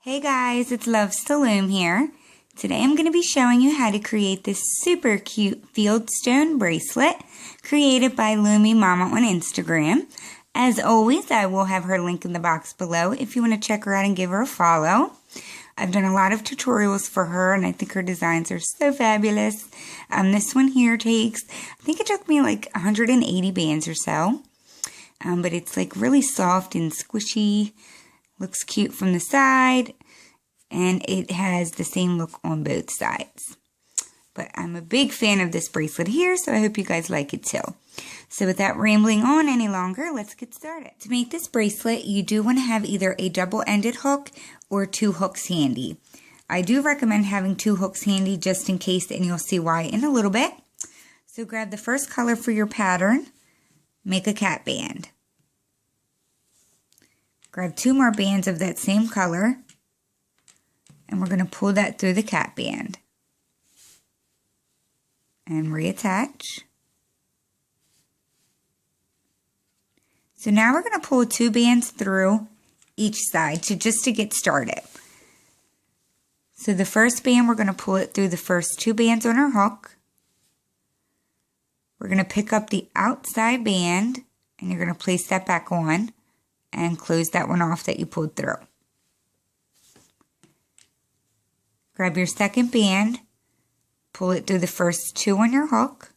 Hey guys, it's Loves to Loom here. Today I'm going to be showing you how to create this super cute Fieldstone bracelet created by Loomy Mama on Instagram. As always, I will have her link in the box below if you want to check her out and give her a follow. I've done a lot of tutorials for her and I think her designs are so fabulous. This one here takes, I think it took me like 180 bands or so. But it's like really soft and squishy. Looks cute from the side, and it has the same look on both sides. But I'm a big fan of this bracelet here, so I hope you guys like it too. So without rambling on any longer, let's get started. To make this bracelet, you do want to have either a double-ended hook or 2 hooks handy. I do recommend having 2 hooks handy just in case, and you'll see why in a little bit. So grab the first color for your pattern, make a cat band. Grab 2 more bands of that same color, and we're going to pull that through the cat band. And reattach. So now we're going to pull 2 bands through each side just to get started. So the first band, we're going to pull it through the first 2 bands on our hook. We're going to pick up the outside band, and you're going to place that back on and close that one off that you pulled through. Grab your second band, pull it through the first 2 on your hook,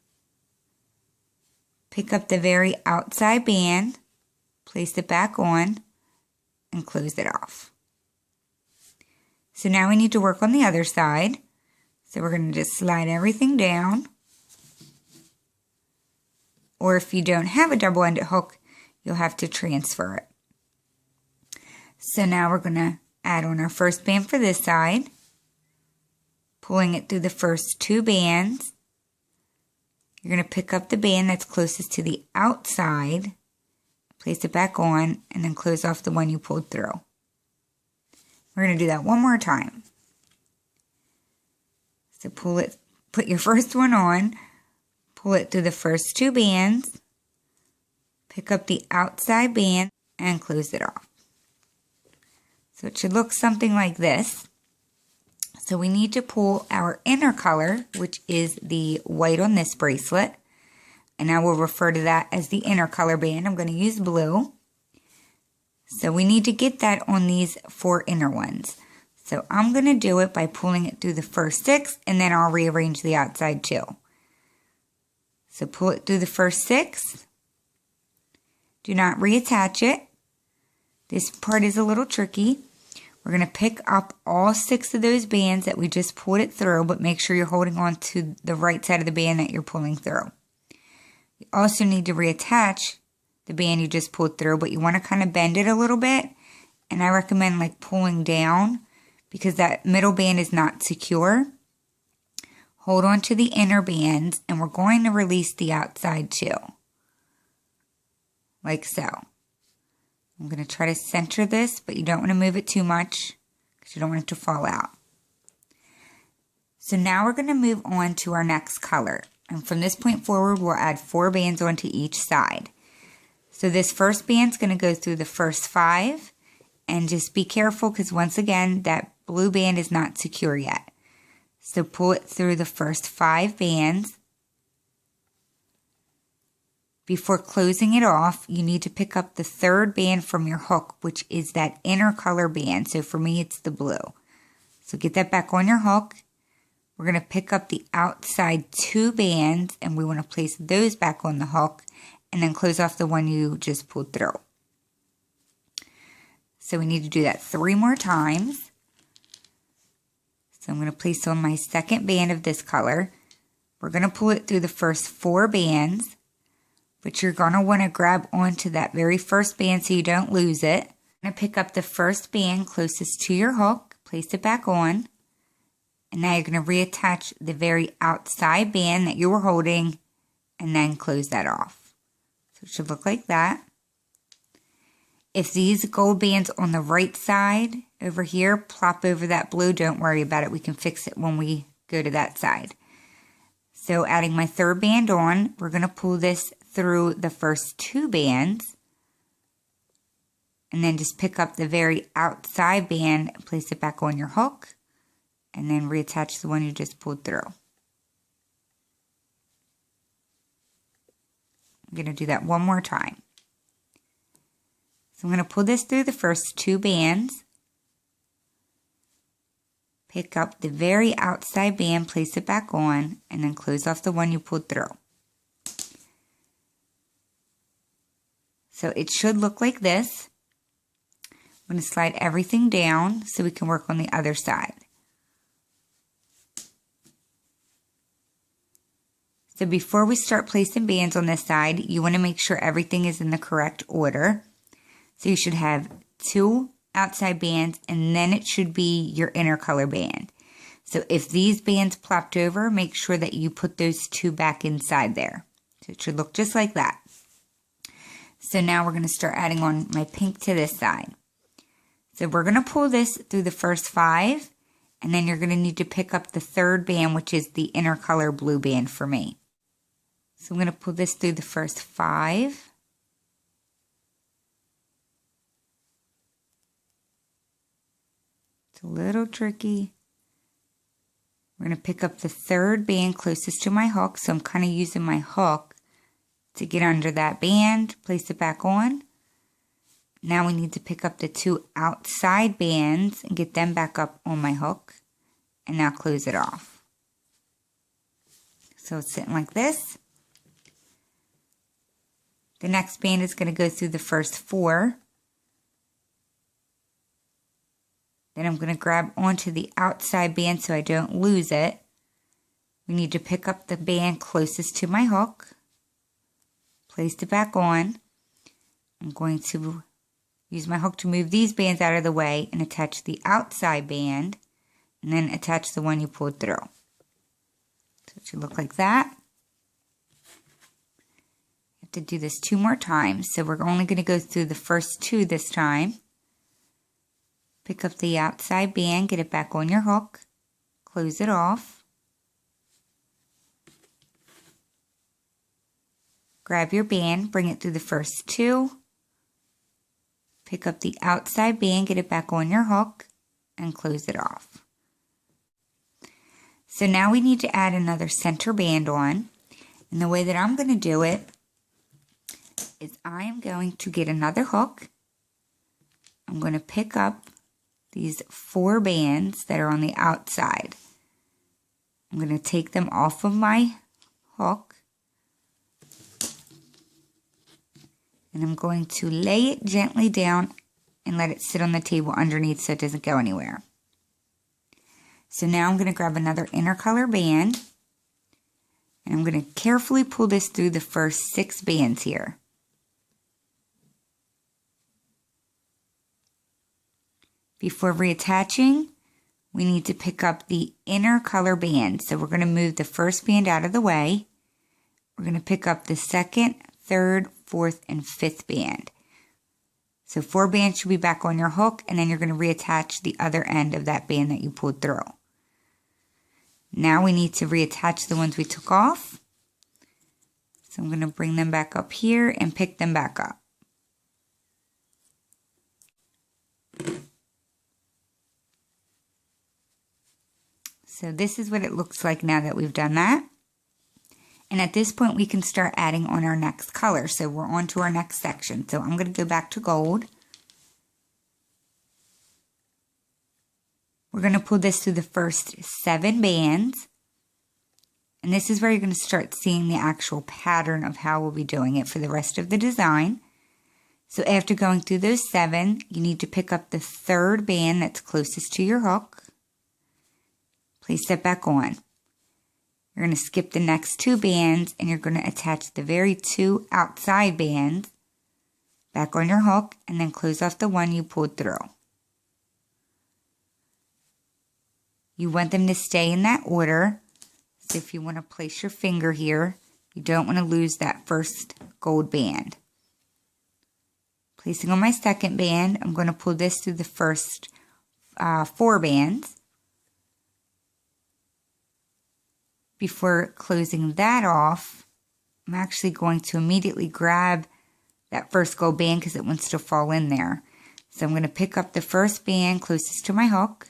pick up the very outside band, place it back on, and close it off. So now we need to work on the other side. So we're going to just slide everything down. Or if you don't have a double-ended hook, you'll have to transfer it. So now we're going to add on our first band for this side, pulling it through the first 2 bands. You're going to pick up the band that's closest to the outside, place it back on, and then close off the one you pulled through. We're going to do that one more time. So put your first one on, pull it through the first 2 bands, pick up the outside band, and close it off. So it should look something like this. So we need to pull our inner color, which is the white on this bracelet. And I will refer to that as the inner color band. I'm going to use blue. So we need to get that on these 4 inner ones. So I'm going to do it by pulling it through the first 6, and then I'll rearrange the outside too. So pull it through the first 6. Do not reattach it. This part is a little tricky. We're going to pick up all 6 of those bands that we just pulled it through, but make sure you're holding on to the right side of the band that you're pulling through. You also need to reattach the band you just pulled through, but you want to kind of bend it a little bit. And I recommend like pulling down because that middle band is not secure. Hold on to the inner bands, and we're going to release the outside too. Like so. I'm going to try to center this, but you don't want to move it too much because you don't want it to fall out. So now we're going to move on to our next color. And from this point forward, we'll add 4 bands onto each side. So this first band's going to go through the first 5. And just be careful because once again, that blue band is not secure yet. So pull it through the first 5 bands. Before closing it off, you need to pick up the 3rd band from your hook, which is that inner color band. So for me, it's the blue. So get that back on your hook. We're going to pick up the outside 2 bands, and we want to place those back on the hook, and then close off the one you just pulled through. So we need to do that 3 more times. So I'm going to place on my second band of this color. We're going to pull it through the first 4 bands. But you're going to want to grab onto that very first band so you don't lose it. I'm going to pick up the first band closest to your hook, place it back on. And now you're going to reattach the very outside band that you were holding and then close that off. So it should look like that. If these gold bands on the right side over here plop over that blue, don't worry about it. We can fix it when we go to that side. So adding my 3rd band on, we're going to pull this through the first 2 bands. and then just pick up the very outside band and place it back on your hook, and then reattach the one you just pulled through. I'm going to do that one more time. So I'm going to pull this through the first 2 bands, pick up the very outside band, place it back on, and then close off the one you pulled through. So it should look like this. I'm going to slide everything down so we can work on the other side. So before we start placing bands on this side, you want to make sure everything is in the correct order. So you should have 2 outside bands, and then it should be your inner color band. So if these bands plopped over, make sure that you put those 2 back inside there. So it should look just like that. So now we're going to start adding on my pink to this side. So we're going to pull this through the first 5, and then you're going to need to pick up the 3rd band, which is the inner color blue band for me. So I'm going to pull this through the first 5. It's a little tricky. We're going to pick up the 3rd band closest to my hook, so I'm kind of using my hook to get under that band, place it back on. Now we need to pick up the 2 outside bands and get them back up on my hook, and now close it off. So it's sitting like this. The next band is going to go through the first 4. Then I'm going to grab onto the outside band so I don't lose it. We need to pick up the band closest to my hook, place it back on. I'm going to use my hook to move these bands out of the way and attach the outside band, and then attach the one you pulled through. So it should look like that. You have to do this 2 more times, so we're only going to go through the first 2 this time. Pick up the outside band, get it back on your hook, close it off. Grab your band, bring it through the first 2. Pick up the outside band, get it back on your hook, and close it off. So now we need to add another center band on. And the way that I'm going to do it is I am going to get another hook. I'm going to pick up these 4 bands that are on the outside. I'm going to take them off of my hook, and I'm going to lay it gently down and let it sit on the table underneath so it doesn't go anywhere. So now I'm going to grab another inner color band, and I'm going to carefully pull this through the first 6 bands here. Before reattaching, we need to pick up the inner color band. So we're going to move the first band out of the way. We're going to pick up the 2nd, 3rd, 4th, and 5th band. So 4 bands should be back on your hook, and then you're going to reattach the other end of that band that you pulled through. Now we need to reattach the ones we took off. So I'm going to bring them back up here and pick them back up. So this is what it looks like now that we've done that. And at this point, we can start adding on our next color. So we're on to our next section. So I'm going to go back to gold. We're going to pull this through the first 7 bands. And this is where you're going to start seeing the actual pattern of how we'll be doing it for the rest of the design. So after going through those 7, you need to pick up the 3rd band that's closest to your hook. Place that back on. You're going to skip the next 2 bands, and you're going to attach the very 2 outside bands back on your hook, and then close off the one you pulled through. You want them to stay in that order. So if you want to place your finger here, you don't want to lose that first gold band. Placing on my 2nd band, I'm going to pull this through the first 4 bands. Before closing that off, I'm actually going to immediately grab that first gold band because it wants to fall in there. So I'm going to pick up the first band closest to my hook.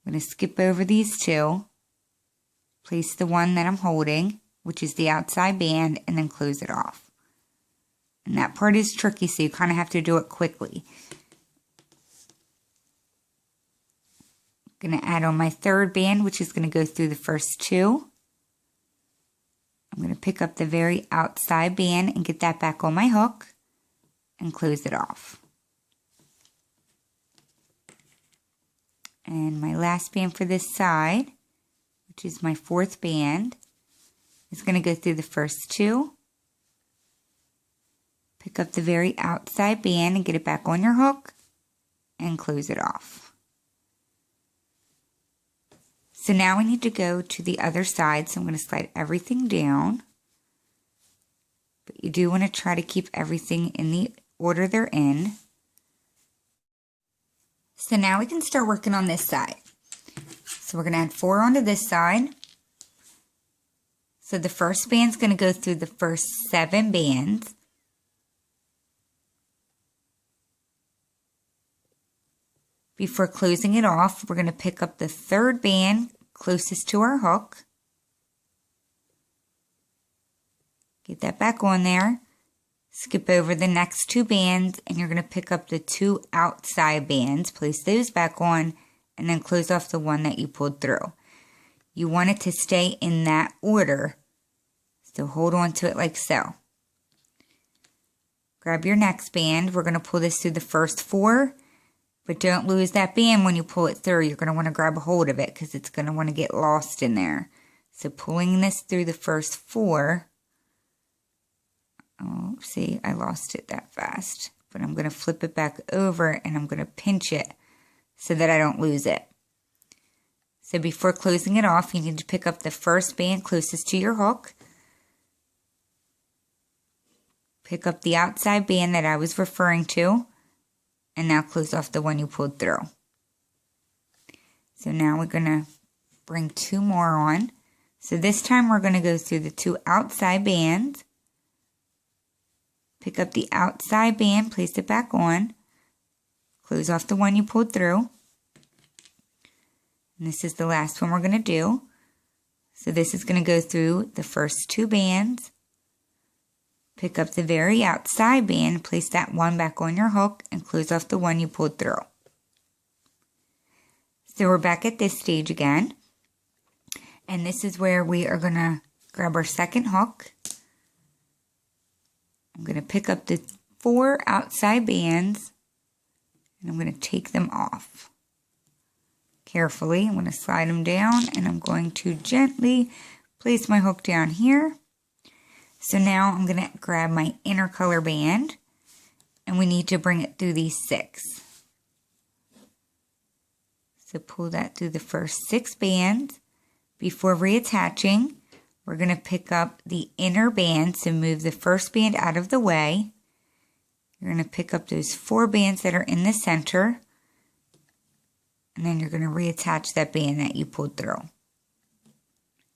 I'm going to skip over these two, place the one that I'm holding, which is the outside band, and then close it off. And that part is tricky, so you kind of have to do it quickly. I'm going to add on my third band, which is going to go through the first two. I'm going to pick up the very outside band and get that back on my hook and close it off. And my last band for this side, which is my fourth band, is going to go through the first two. Pick up the very outside band and get it back on your hook and close it off. So now we need to go to the other side, so I'm going to slide everything down. But you do want to try to keep everything in the order they're in. So now we can start working on this side. So we're going to add 4 onto this side. So the first band's going to go through the first 7 bands. Before closing it off, we're going to pick up the third band closest to our hook. Get that back on there. Skip over the next 2 bands, and you're going to pick up the 2 outside bands, place those back on, and then close off the one that you pulled through. You want it to stay in that order, so hold on to it like so. Grab your next band. We're going to pull this through the first 4, but don't lose that band when you pull it through. You're going to want to grab a hold of it because it's going to want to get lost in there. So pulling this through the first 4. Oh, see, I lost it that fast. But I'm going to flip it back over and I'm going to pinch it so that I don't lose it. So before closing it off, you need to pick up the first band closest to your hook. Pick up the outside band that I was referring to. And now close off the one you pulled through. So now we're going to bring 2 more on. So this time we're going to go through the 2 outside bands. Pick up the outside band, place it back on. Close off the one you pulled through. And this is the last one we're going to do. So this is going to go through the first 2 bands. Pick up the very outside band, place that one back on your hook, and close off the one you pulled through. So we're back at this stage again. And this is where we are going to grab our second hook. I'm going to pick up the 4 outside bands, and I'm going to take them off. Carefully, I'm going to slide them down, and I'm going to gently place my hook down here. So now I'm going to grab my inner color band, and we need to bring it through these 6. So pull that through the first 6 bands. Before reattaching, we're going to pick up the inner band, so move the first band out of the way. You're going to pick up those 4 bands that are in the center, and then you're going to reattach that band that you pulled through.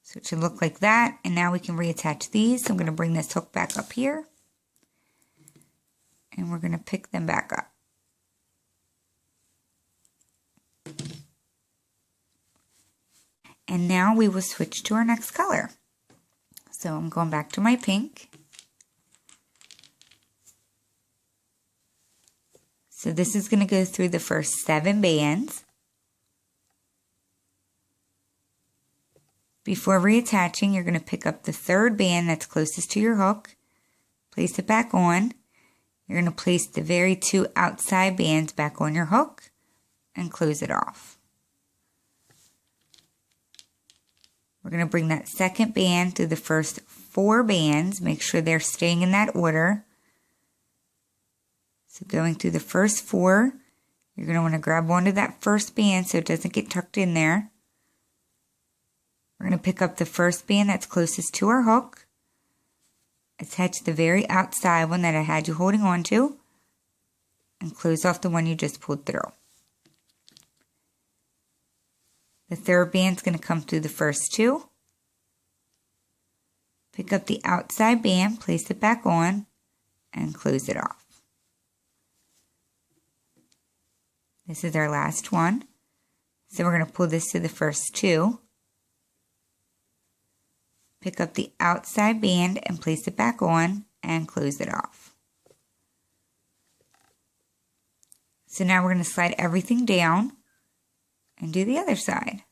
So it should look like that, and now we can reattach these. So I'm going to bring this hook back up here, and we're going to pick them back up. And now we will switch to our next color. So I'm going back to my pink. So this is going to go through the first 7 bands. Before reattaching, you're going to pick up the third band that's closest to your hook, place it back on. You're going to place the very 2 outside bands back on your hook and close it off. We're going to bring that second band through the first 4 bands. Make sure they're staying in that order. So going through the first 4, you're going to want to grab onto that first band so it doesn't get tucked in there. We're going to pick up the first band that's closest to our hook. Attach the very outside one that I had you holding on to. And close off the one you just pulled through. The third band's going to come through the first 2. Pick up the outside band, place it back on, and close it off. This is our last one. So we're going to pull this to the first two. Pick up the outside band and place it back on and close it off. So now we're going to slide everything down and do the other side.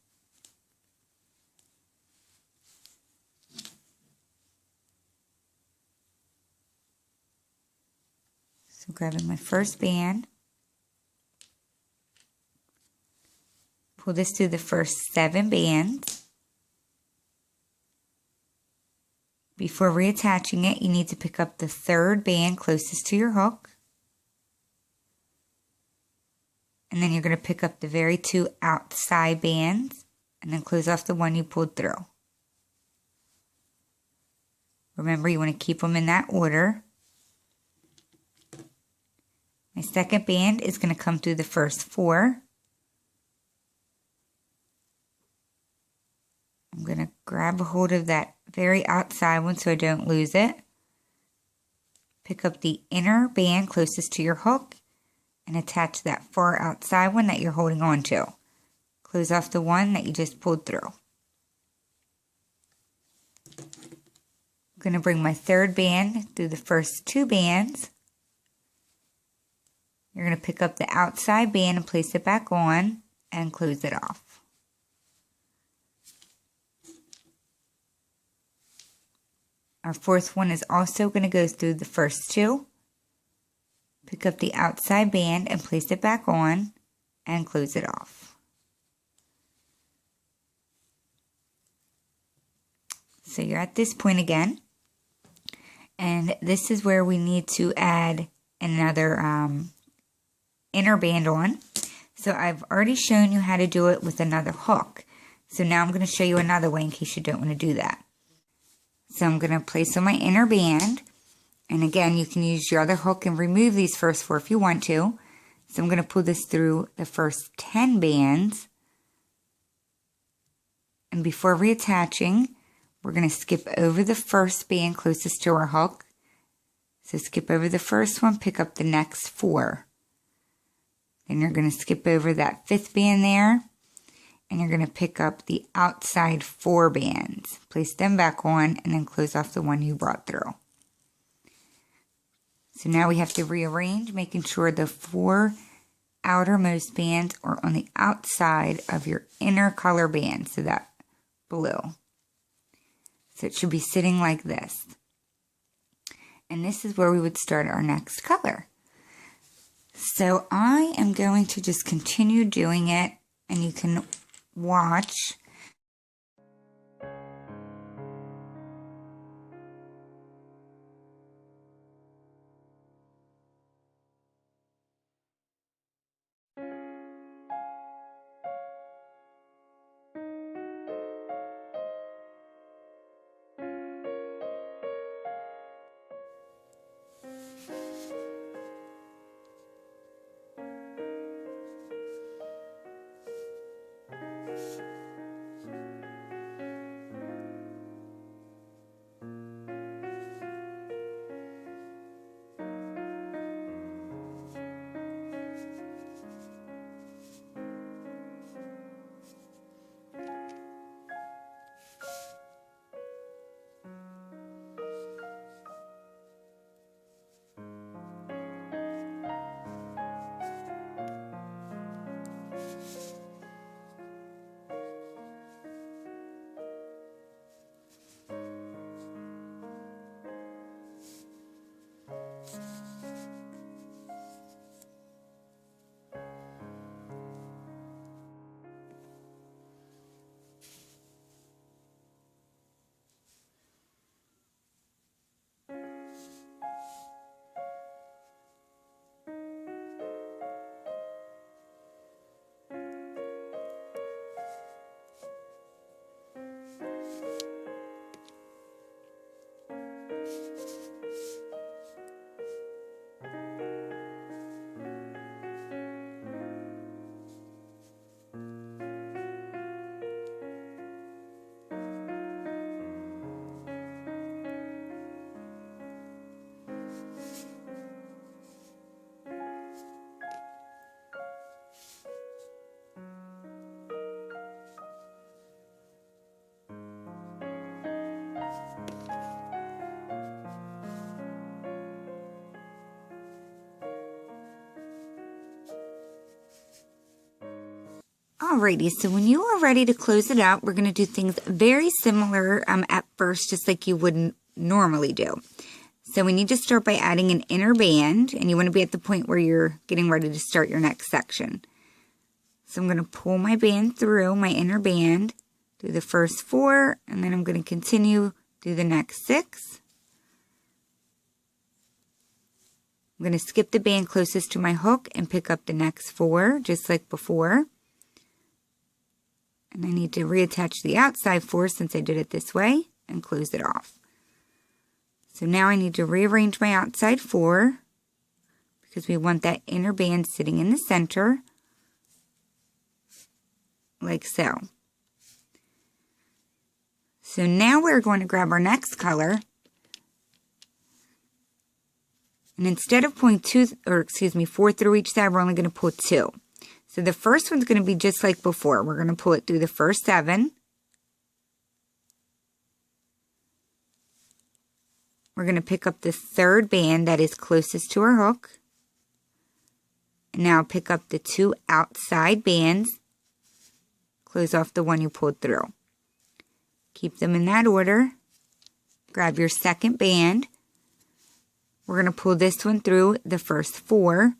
So grabbing my first band, pull this through the first 7 bands. Before reattaching it, you need to pick up the 3rd band closest to your hook. And then you're going to pick up the very 2 outside bands and then close off the one you pulled through. Remember, you want to keep them in that order. My second band is going to come through the first 4. I'm going to grab a hold of that very outside one so I don't lose it. Pick up the inner band closest to your hook and attach that far outside one that you're holding on to. Close off the one that you just pulled through. I'm going to bring my 3rd band through the first 2 bands. You're going to pick up the outside band and place it back on and close it off. Our 4th one is also going to go through the first 2. Pick up the outside band and place it back on and close it off. So you're at this point again. And this is where we need to add another inner band on. So I've already shown you how to do it with another hook. So now I'm going to show you another way in case you don't want to do that. So I'm going to place on my inner band. And again, you can use your other hook and remove these first 4 if you want to. So I'm going to pull this through the first 10 bands. And before reattaching, we're going to skip over the first band closest to our hook. So skip over the first one, pick up the next 4. Then you're going to skip over that 5th band there. And you're going to pick up the outside 4 bands. Place them back on and then close off the one you brought through. So now we have to rearrange, making sure the 4 outermost bands are on the outside of your inner color band, so that blue. So it should be sitting like this. And this is where we would start our next color. So I am going to just continue doing it, and you can watch. Alrighty, so when you are ready to close it out, we're going to do things very similar at first, just like you wouldn't normally do. So we need to start by adding an inner band, and you want to be at the point where you're getting ready to start your next section. So I'm going to pull my band through, my inner band, through the first 4, and then I'm going to continue through the next 6. I'm going to skip the band closest to my hook and pick up the next 4, just like before. And I need to reattach the outside 4 since I did it this way and close it off. So now I need to rearrange my outside 4 because we want that inner band sitting in the center, like so. So now we're going to grab our next color, and instead of pulling 4 through each side, we're only going to pull 2. So the first one's going to be just like before. We're going to pull it through the first 7. We're going to pick up the third band that is closest to our hook. And now pick up the 2 outside bands. Close off the one you pulled through. Keep them in that order. Grab your second band. We're going to pull this one through the first 4.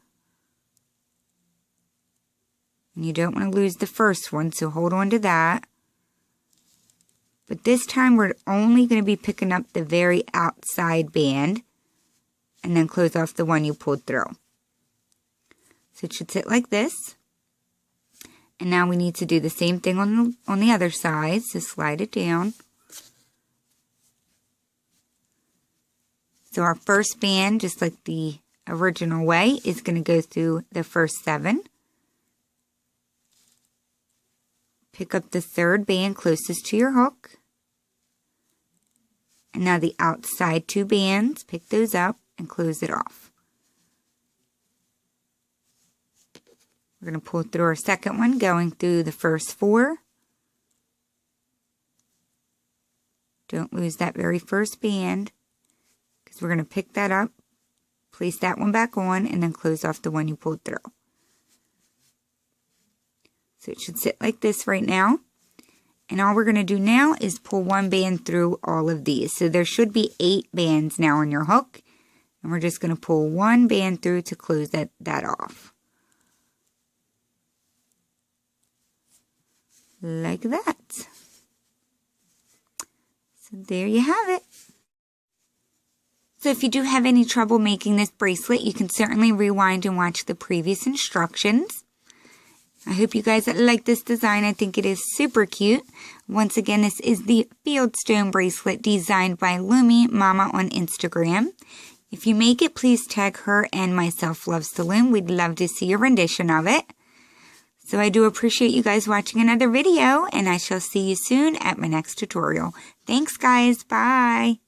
And you don't want to lose the first one, so hold on to that. But this time we're only going to be picking up the very outside band and then close off the one you pulled through. So it should sit like this. And now we need to do the same thing on the other side, so slide it down. So our first band, just like the original way, is going to go through the first 7. Pick up the third band closest to your hook. And now the outside 2 bands, pick those up and close it off. We're going to pull through our second one, going through the first 4. Don't lose that very first band, because we're going to pick that up, place that one back on, and then close off the one you pulled through. So it should sit like this right now. And all we're going to do now is pull 1 band through all of these. So there should be 8 bands now on your hook. And we're just going to pull 1 band through to close that off. Like that. So there you have it. So if you do have any trouble making this bracelet, you can certainly rewind and watch the previous instructions. I hope you guys like this design. I think it is super cute. Once again, this is the Fieldstone bracelet designed by Loomy Mama on Instagram. If you make it, please tag her and myself loves to Loom. We'd love to see your rendition of it. So I do appreciate you guys watching another video, and I shall see you soon at my next tutorial. Thanks, guys. Bye.